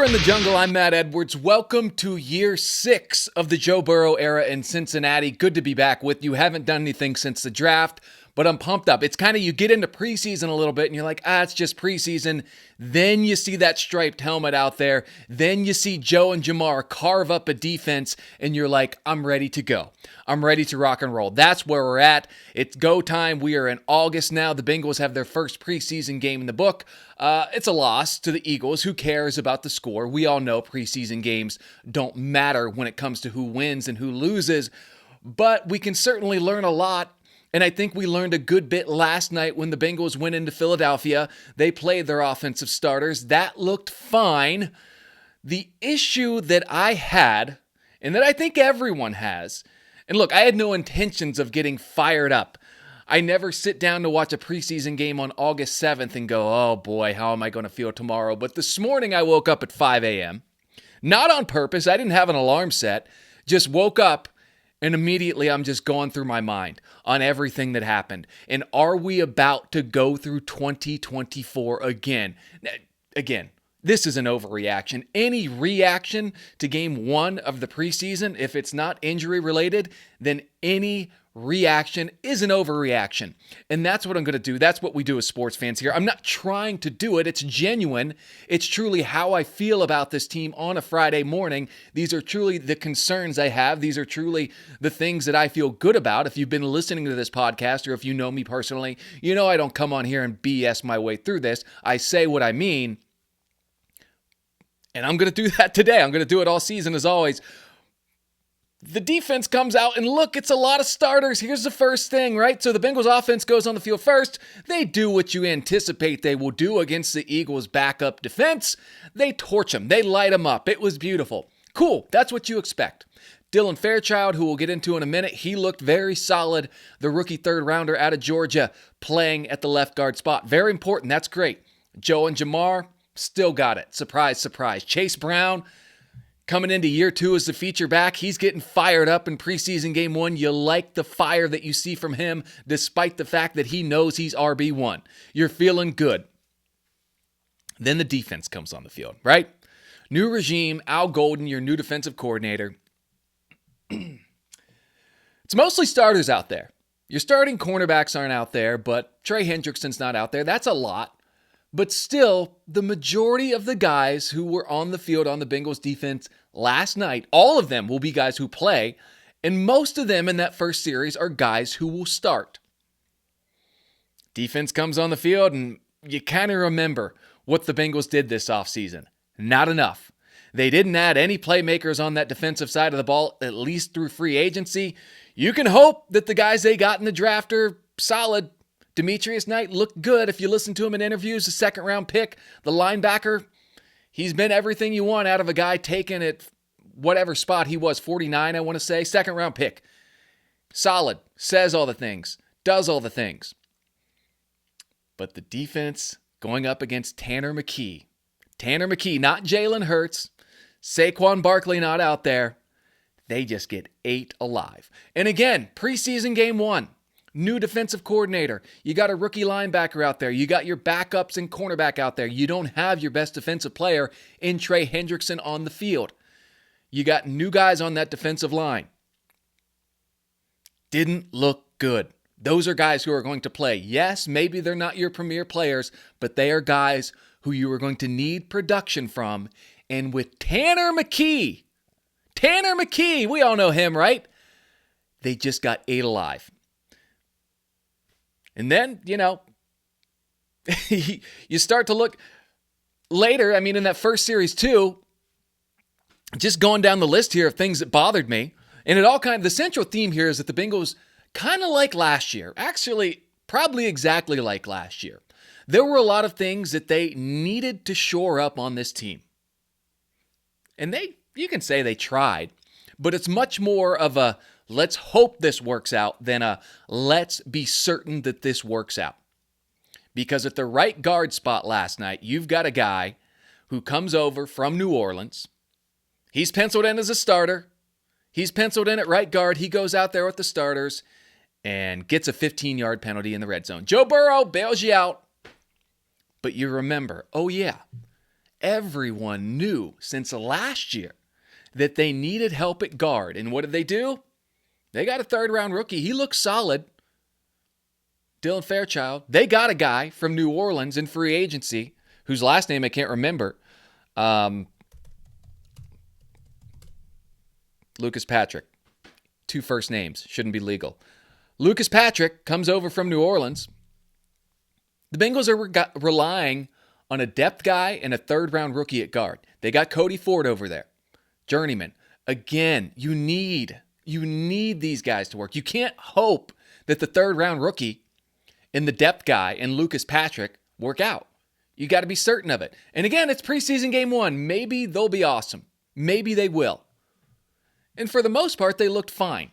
in the jungle, I'm Matt Edwards. Welcome to year 6 of the Joe Burrow era in Cincinnati. Good to be back with you. Haven't done anything since the draft, but I'm pumped up. It's kind of, you get into preseason a little bit and you're like, it's just preseason. Then you see that striped helmet out there. Then you see Joe and Jamar carve up a defense and you're like, I'm ready to go. I'm ready to rock and roll. That's where we're at. It's go time. We are in August now. The Bengals have their first preseason game in the book. It's a loss to the Eagles. Who cares about the score? We all know preseason games don't matter when it comes to who wins and who loses, but we can certainly learn a lot. And I think we learned a good bit last night when the Bengals went into Philadelphia. They played their offensive starters. That looked fine. The issue that I had, and that I think everyone has, and look, I had no intentions of getting fired up. I never sit down to watch a preseason game on August 7th and go, oh boy, how am I going to feel tomorrow? But this morning I woke up at 5 a.m. Not on purpose. I didn't have an alarm set. Just woke up and immediately I'm just going through my mind on everything that happened. And are we about to go through 2024 again? Again, this is an overreaction. Any reaction to game 1 of the preseason, if it's not injury related, then any reaction is an overreaction. And that's what I'm going to do. That's what we do as sports fans here. I'm not trying to do it. It's genuine. It's truly how I feel about this team on a Friday morning. These are truly the concerns I have. These are truly the things that I feel good about. If you've been listening to this podcast or if you know me personally, you know I don't come on here and BS my way through this. I say what I mean. And I'm going to do that today. I'm going to do it all season as always. The defense comes out and look, it's a lot of starters. Here's the first thing, right? So the Bengals offense goes on the field first. They do what you anticipate they will do against the Eagles' backup defense. They torch them. They light them up. It was beautiful. Cool. That's what you expect. Dylan Fairchild, who we'll get into in a minute, he looked very solid. The rookie third rounder out of Georgia playing at the left guard spot. Very important. That's great. Joe and Jamar still got it. Surprise, surprise. Chase Brown, coming into year 2 as the feature back, he's getting fired up in preseason game 1. You like the fire that you see from him, despite the fact that he knows he's RB1. You're feeling good. Then the defense comes on the field, right? New regime, Al Golden, your new defensive coordinator. It's mostly starters out there. Your starting cornerbacks aren't out there, but Trey Hendrickson's not out there. That's a lot. But still, the majority of the guys who were on the field on the Bengals defense last night, all of them will be guys who play, and most of them in that first series are guys who will start. Defense comes on the field, and you kind of remember what the Bengals did this offseason. Not enough. They didn't add any playmakers on that defensive side of the ball, at least through free agency. You can hope that the guys they got in the draft are solid. Demetrius Knight looked good. If you listen to him in interviews, the second-round pick, the linebacker, he's been everything you want out of a guy taken at whatever spot he was, 49, I want to say, second-round pick. Solid, says all the things, does all the things. But the defense going up against Tanner McKee. Tanner McKee, not Jalen Hurts. Saquon Barkley not out there. They just get ate alive. And again, preseason game 1. New defensive coordinator. You got a rookie linebacker out there. You got your backups and cornerback out there. You don't have your best defensive player in Trey Hendrickson on the field. You got new guys on that defensive line. Didn't look good. Those are guys who are going to play. Yes, maybe they're not your premier players, but they are guys who you are going to need production from. And with Tanner McKee, we all know him, right? They just got ate alive. And then, you start to look later, in that first series too, just going down the list here of things that bothered me. And the central theme here is that the Bengals, kind of like last year, actually probably exactly like last year, there were a lot of things that they needed to shore up on this team. And you can say they tried, but it's much more of a let's hope this works out than a let's be certain that this works out. Because at the right guard spot last night, you've got a guy who comes over from New Orleans. He's penciled in as a starter. He's penciled in at right guard. He goes out there with the starters and gets a 15-yard penalty in the red zone. Joe Burrow bails you out. But you remember, oh yeah, everyone knew since last year that they needed help at guard. And what did they do? They got a third-round rookie. He looks solid. Dylan Fairchild. They got a guy from New Orleans in free agency whose last name I can't remember. Lucas Patrick. 2 first names. Shouldn't be legal. Lucas Patrick comes over from New Orleans. The Bengals are relying on a depth guy and a third-round rookie at guard. They got Cody Ford over there. Journeyman. Again, you need these guys to work. You can't hope that the third-round rookie and the depth guy and Lucas Patrick work out. You got to be certain of it. And again, it's preseason game 1. Maybe they'll be awesome. Maybe they will. And for the most part, they looked fine.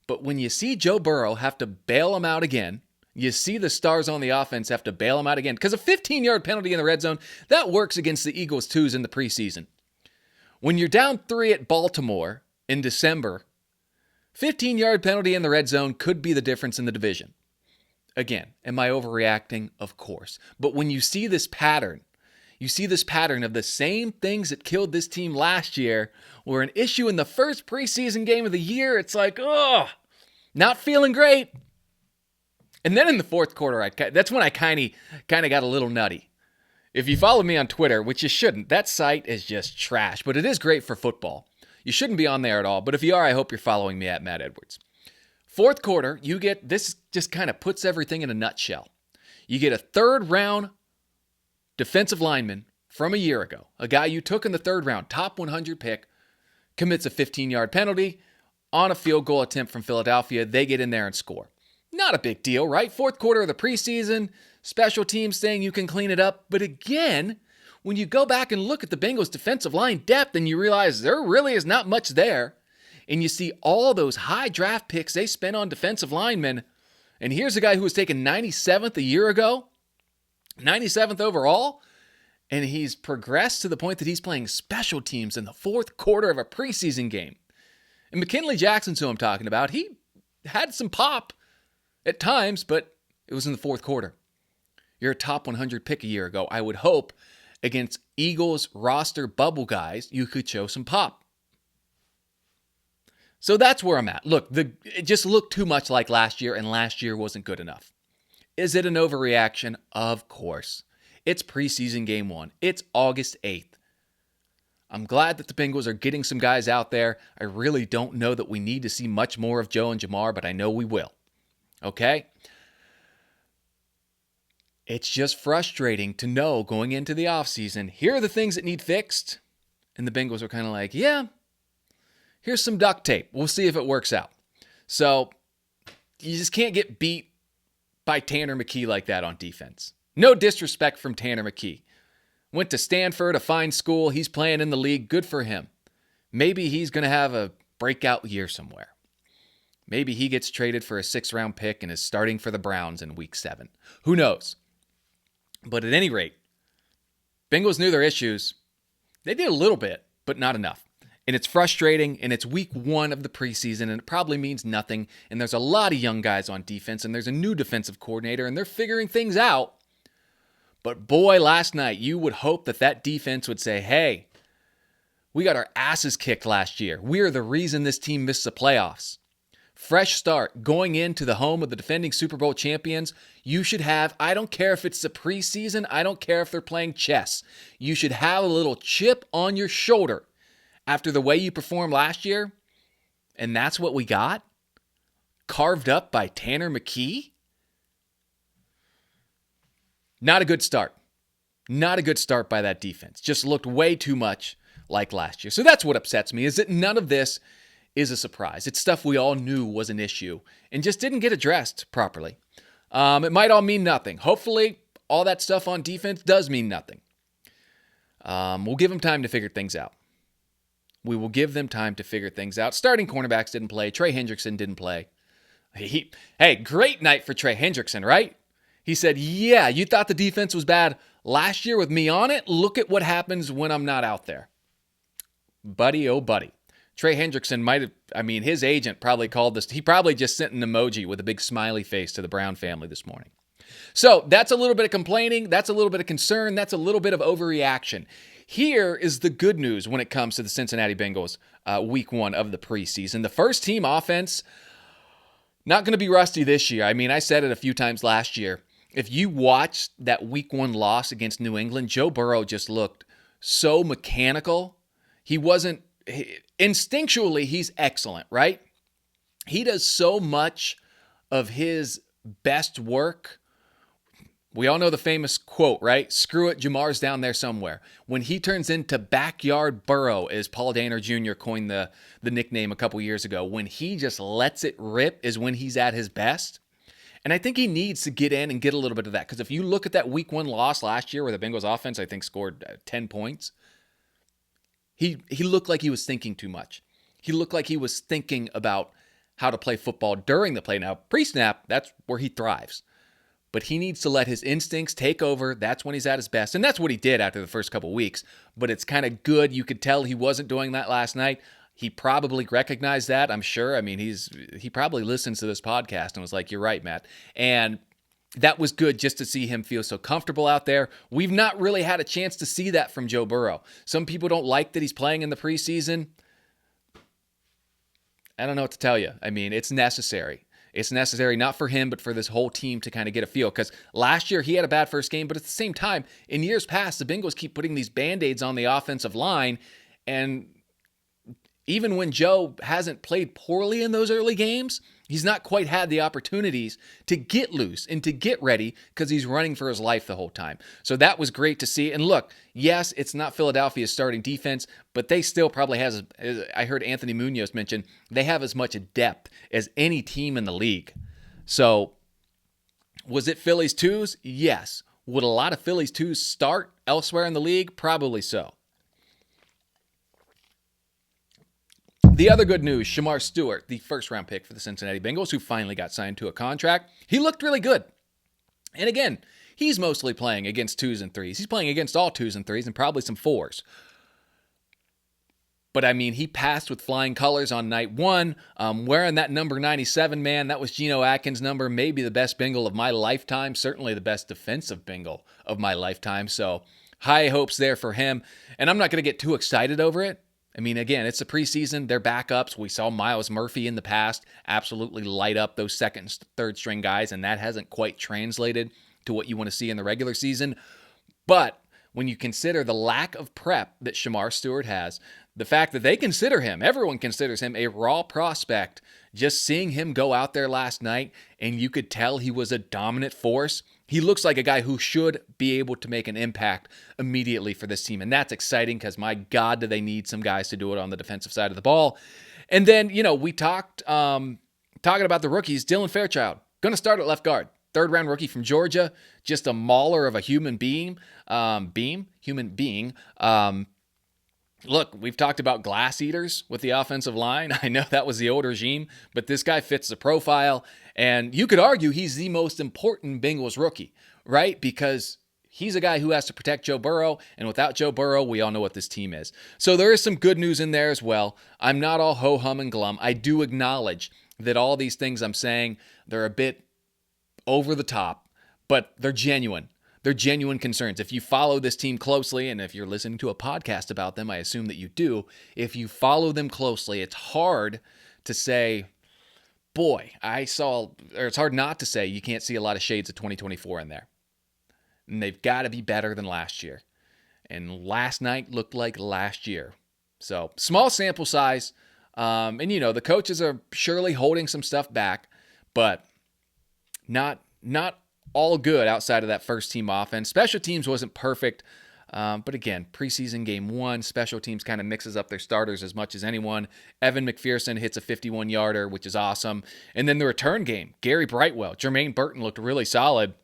But when you see Joe Burrow have to bail him out again, you see the stars on the offense have to bail him out again, because a 15-yard penalty in the red zone, that works against the Eagles' twos in the preseason. When you're down 3 at Baltimore in December, 15-yard penalty in the red zone could be the difference in the division. Again, am I overreacting? Of course. But when you see this pattern, of the same things that killed this team last year were an issue in the first preseason game of the year. It's like, not feeling great. And then in the fourth quarter, that's when I kind of got a little nutty. If you follow me on Twitter, which you shouldn't, that site is just trash, but it is great for football. You shouldn't be on there at all, but if you are, I hope you're following me at Matt Edwards. Fourth quarter, you get, this just kind of puts everything in a nutshell. You get a third-round defensive lineman from a year ago, a guy you took in the third round, top 100 pick, commits a 15-yard penalty on a field goal attempt from Philadelphia. They get in there and score. Not a big deal, right? Fourth quarter of the preseason, special teams saying you can clean it up. But again, when you go back and look at the Bengals' defensive line depth and you realize there really is not much there, and you see all those high draft picks they spent on defensive linemen, and here's a guy who was taken 97th a year ago, 97th overall, and he's progressed to the point that he's playing special teams in the fourth quarter of a preseason game. And McKinley Jackson's who I'm talking about. He had some pop at times, but it was in the fourth quarter. You're a top 100 pick a year ago. I would hope against Eagles roster bubble guys, you could show some pop. So that's where I'm at. Look, it just looked too much like last year, and last year wasn't good enough. Is it an overreaction? Of course. It's preseason game 1. It's August 8th. I'm glad that the Bengals are getting some guys out there. I really don't know that we need to see much more of Joe and Jamar, but I know we will. Okay? It's just frustrating to know going into the offseason, here are the things that need fixed. And the Bengals are kind of like, yeah, here's some duct tape. We'll see if it works out. So you just can't get beat by Tanner McKee like that on defense. No disrespect from Tanner McKee. Went to Stanford, a fine school. He's playing in the league. Good for him. Maybe he's going to have a breakout year somewhere. Maybe he gets traded for a 6th-round pick and is starting for the Browns in week 7. Who knows? But at any rate, Bengals knew their issues. They did a little bit, but not enough. And it's frustrating, and it's week 1 of the preseason, and it probably means nothing. And there's a lot of young guys on defense, and there's a new defensive coordinator, and they're figuring things out. But boy, last night, you would hope that defense would say, hey, we got our asses kicked last year. We are the reason this team missed the playoffs. Fresh start, going into the home of the defending Super Bowl champions. You should have, I don't care if it's the preseason, I don't care if they're playing chess. You should have a little chip on your shoulder after the way you performed last year, and that's what we got? Carved up by Tanner McKee? Not a good start. Not a good start by that defense. Just looked way too much like last year. So that's what upsets me, is that none of this is a surprise. It's stuff we all knew was an issue and just didn't get addressed properly. It might all mean nothing. Hopefully, all that stuff on defense does mean nothing. We'll give them time to figure things out. We will give them time to figure things out. Starting cornerbacks didn't play. Trey Hendrickson didn't play. Hey, great night for Trey Hendrickson, right? He said, yeah, you thought the defense was bad last year with me on it? Look at what happens when I'm not out there. Buddy, oh buddy. Trey Hendrickson his agent probably called this. He probably just sent an emoji with a big smiley face to the Brown family this morning. So that's a little bit of complaining. That's a little bit of concern. That's a little bit of overreaction. Here is the good news when it comes to the Cincinnati Bengals week one of the preseason. The first team offense, not going to be rusty this year. I mean, I said it a few times last year. If you watched that week one loss against New England, Joe Burrow just looked so mechanical. Instinctually, he's excellent, right? He does so much of his best work. We all know the famous quote, right? Screw it, Jamar's down there somewhere. When he turns into backyard Burrow, as Paul Dehner Jr. coined the nickname a couple years ago, when he just lets it rip is when he's at his best. And I think he needs to get in and get a little bit of that. Because if you look at that week one loss last year where the Bengals offense, I think, scored 10 points, he looked like he was thinking too much. He looked like he was thinking about how to play football during the play. Now, pre-snap, that's where he thrives. But he needs to let his instincts take over. That's when he's at his best. And that's what he did after the first couple weeks. But it's kind of good. You could tell he wasn't doing that last night. He probably recognized that, I'm sure. I mean, he probably listens to this podcast and was like, you're right, Matt. And that was good just to see him feel so comfortable out there. We've not really had a chance to see that from Joe Burrow. Some people don't like that he's playing in the preseason. I don't know what to tell you. I mean, it's necessary. It's necessary not for him, but for this whole team to kind of get a feel. Because last year he had a bad first game, but at the same time, in years past, the Bengals keep putting these Band-Aids on the offensive line. And even when Joe hasn't played poorly in those early games, he's not quite had the opportunities to get loose and to get ready because he's running for his life the whole time. So that was great to see. And look, yes, it's not Philadelphia's starting defense, but they still probably has, I heard Anthony Munoz mention, they have as much depth as any team in the league. So was it Philly's twos? Yes. Would a lot of Philly's twos start elsewhere in the league? Probably so. The other good news, Shamar Stewart, the first-round pick for the Cincinnati Bengals, who finally got signed to a contract. He looked really good. And again, he's mostly playing against twos and threes. He's playing against all twos and threes and probably some fours. But, I mean, he passed with flying colors on night one. Wearing that number 97, man, that was Geno Atkins' number, maybe the best Bengal of my lifetime, certainly the best defensive Bengal of my lifetime. So, high hopes there for him. And I'm not going to get too excited over it. I mean, again, it's the preseason. They're backups. We saw Myles Murphy in the past absolutely light up those second and third string guys, and that hasn't quite translated to what you want to see in the regular season. But when you consider the lack of prep that Shamar Stewart has, the fact that they consider him, everyone considers him a raw prospect, just seeing him go out there last night, and you could tell he was a dominant force. He looks like a guy who should be able to make an impact immediately for this team. And that's exciting because, my God, do they need some guys to do it on the defensive side of the ball. And then, we talking about the rookies. Dylan Fairchild, going to start at left guard. Third-round rookie from Georgia, just a mauler of a human being. Look, we've talked about glass eaters with the offensive line. I know that was the old regime, but this guy fits the profile. And you could argue he's the most important Bengals rookie, right? Because he's a guy who has to protect Joe Burrow, and without Joe Burrow, we all know what this team is. So there is some good news in there as well. I'm not all ho-hum and glum. I do acknowledge that all these things I'm saying, they're a bit over the top, but they're genuine. They're genuine concerns. If you follow this team closely, and if you're listening to a podcast about them, I assume that you do. If you follow them closely, it's hard to say, boy, it's hard not to say you can't see a lot of shades of 2024 in there. And they've got to be better than last year. And last night looked like last year. So, small sample size. And, the coaches are surely holding some stuff back, but not all good outside of that first team offense. Special teams wasn't perfect. But again, preseason game one, special teams kind of mixes up their starters as much as anyone. Evan McPherson hits a 51-yarder, which is awesome. And then the return game, Gary Brightwell. Jermaine Burton looked really solid.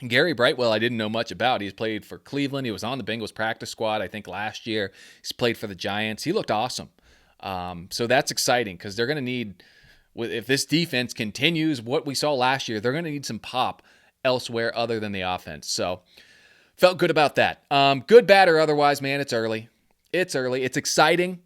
Gary Brightwell, I didn't know much about. He's played for Cleveland. He was on the Bengals practice squad, I think, last year. He's played for the Giants. He looked awesome. So that's exciting because they're going to need, if this defense continues what we saw last year, they're going to need some pop elsewhere other than the offense. So felt good about that. Good, bad, or otherwise, man, it's early. It's exciting.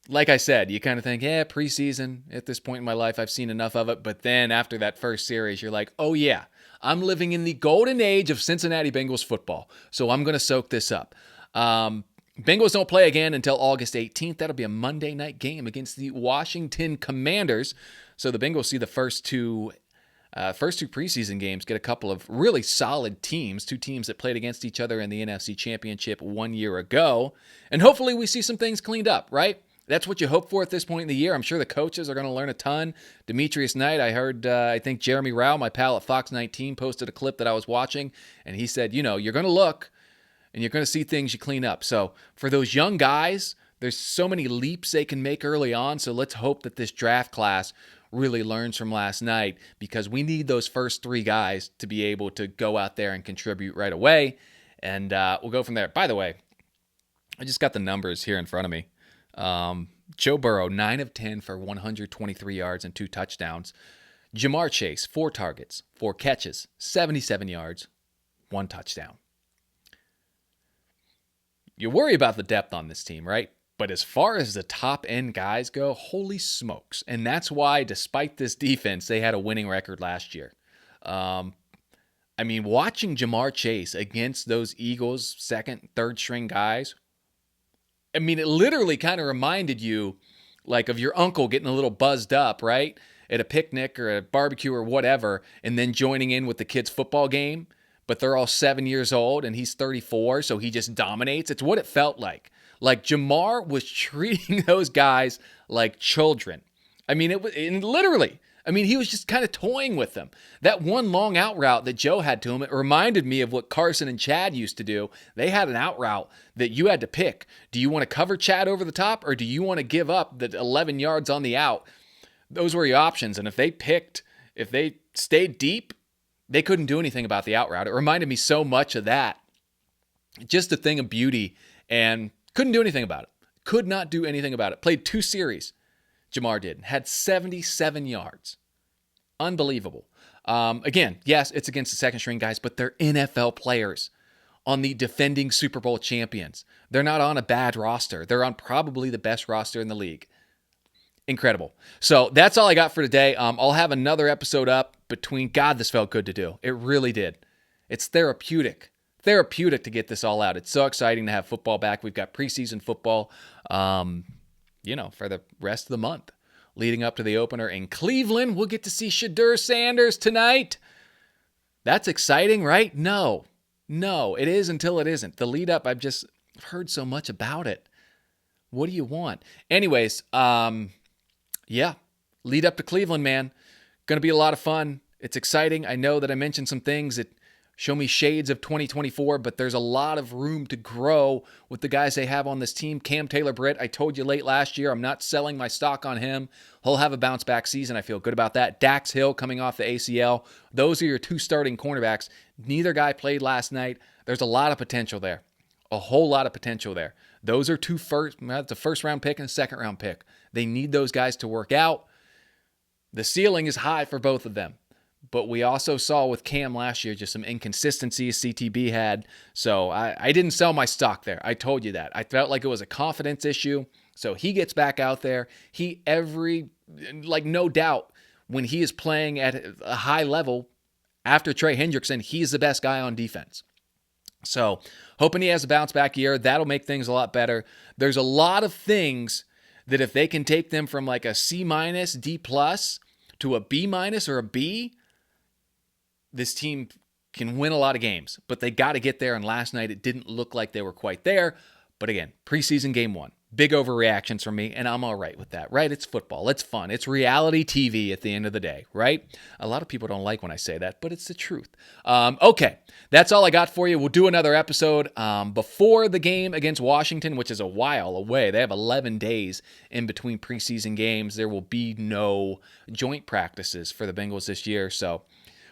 like I said, you kind of think, yeah, preseason, at this point in my life, I've seen enough of it. But then after that first series, you're like, oh yeah, I'm living in the golden age of Cincinnati Bengals football. So I'm going to soak this up. Bengals don't play again until August 18th. That'll be a Monday night game against the Washington Commanders. So the Bengals see the first two preseason games, get a couple of really solid teams, two teams that played against each other in the NFC Championship 1 year ago. And hopefully we see some things cleaned up, right? That's what you hope for at this point in the year. I'm sure the coaches are going to learn a ton. Demetrius Knight, I heard, I think Jeremy Rao, my pal at Fox 19, posted a clip that I was watching, and he said, you're going to look, and you're going to see things you clean up. So for those young guys, there's so many leaps they can make early on, so let's hope that this draft class really learns from last night, because we need those first three guys to be able to go out there and contribute right away, and we'll go from there. By the way, I just got the numbers here in front of me. Joe Burrow, 9 of 10 for 123 yards and 2 touchdowns. Jamar Chase, 4 targets, 4 catches, 77 yards, 1 touchdown. You worry about the depth on this team, right? But as far as the top-end guys go, holy smokes. And that's why, despite this defense, they had a winning record last year. Watching Jamar Chase against those Eagles' second, third-string guys, it literally kind of reminded you, like, of your uncle getting a little buzzed up, right? At a picnic or a barbecue or whatever, and then joining in with the kids' football game, but they're all 7 years old and he's 34, so he just dominates. It's what it felt like. Like, Jamar was treating those guys like children. He was just kind of toying with them. That one long out route that Joe had to him, it reminded me of what Carson and Chad used to do. They had an out route that you had to pick. Do you want to cover Chad over the top, or do you want to give up the 11 yards on the out? Those were your options. And if they stayed deep, they couldn't do anything about the out route. It reminded me so much of that. Just a thing of beauty, and couldn't do anything about it. Could not do anything about it. Played 2 series. Jamar did. Had 77 yards. Unbelievable. Again, yes, it's against the second-string guys, but they're NFL players on the defending Super Bowl champions. They're not on a bad roster. They're on probably the best roster in the league. Incredible. So that's all I got for today. I'll have another episode up between... God, this felt good to do. It really did. It's therapeutic. Therapeutic to get this all out. It's so exciting to have football back. We've got preseason football. For the rest of the month. Leading up to the opener in Cleveland, we'll get to see Shadur Sanders tonight. That's exciting, right? No, it is until it isn't. The lead up, I've heard so much about it. What do you want? Anyways, lead up to Cleveland, man. Going to be a lot of fun. It's exciting. I know that I mentioned some things that show me shades of 2024, but there's a lot of room to grow with the guys they have on this team. Cam Taylor-Britt, I told you late last year, I'm not selling my stock on him. He'll have a bounce-back season. I feel good about that. Dax Hill coming off the ACL. Those are your 2 starting cornerbacks. Neither guy played last night. There's a lot of potential there. A whole lot of potential there. Those are that's a first-round pick and a second-round pick. They need those guys to work out. The ceiling is high for both of them. But we also saw with Cam last year just some inconsistencies CTB had. So I didn't sell my stock there. I told you that. I felt like it was a confidence issue. So he gets back out there. No doubt, when he is playing at a high level after Trey Hendrickson, he's the best guy on defense. So hoping he has a bounce back year. That'll make things a lot better. There's a lot of things that if they can take them from like a C-, D+, to a B- or a B, this team can win a lot of games, but they got to get there. And last night, it didn't look like they were quite there. But again, preseason game 1, big overreactions from me, and I'm all right with that, right? It's football. It's fun. It's reality TV at the end of the day, right? A lot of people don't like when I say that, but it's the truth. Okay, that's all I got for you. We'll do another episode before the game against Washington, which is a while away. They have 11 days in between preseason games. There will be no joint practices for the Bengals this year, so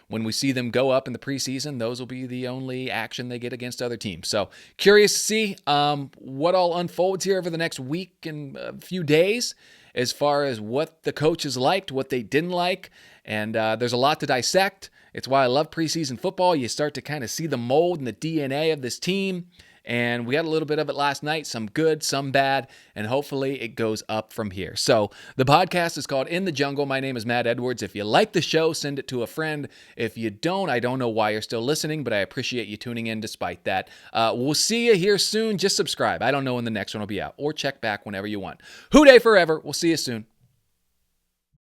when we see them go up in the preseason, those will be the only action they get against other teams. So curious to see what all unfolds here over the next week and a few days as far as what the coaches liked, what they didn't like. And there's a lot to dissect. It's why I love preseason football. You start to kind of see the mold and the DNA of this team. and we got a little bit of it last night, some good, some bad, and hopefully it goes up from here. So the podcast is called In the Jungle. My name is Matt Edwards. If you like the show, send it to a friend. If you don't, I don't know why you're still listening, but I appreciate you tuning in despite that. We'll see you here soon. Just subscribe. I don't know when the next one will be out, or check back whenever you want. Hoo day forever. We'll see you soon.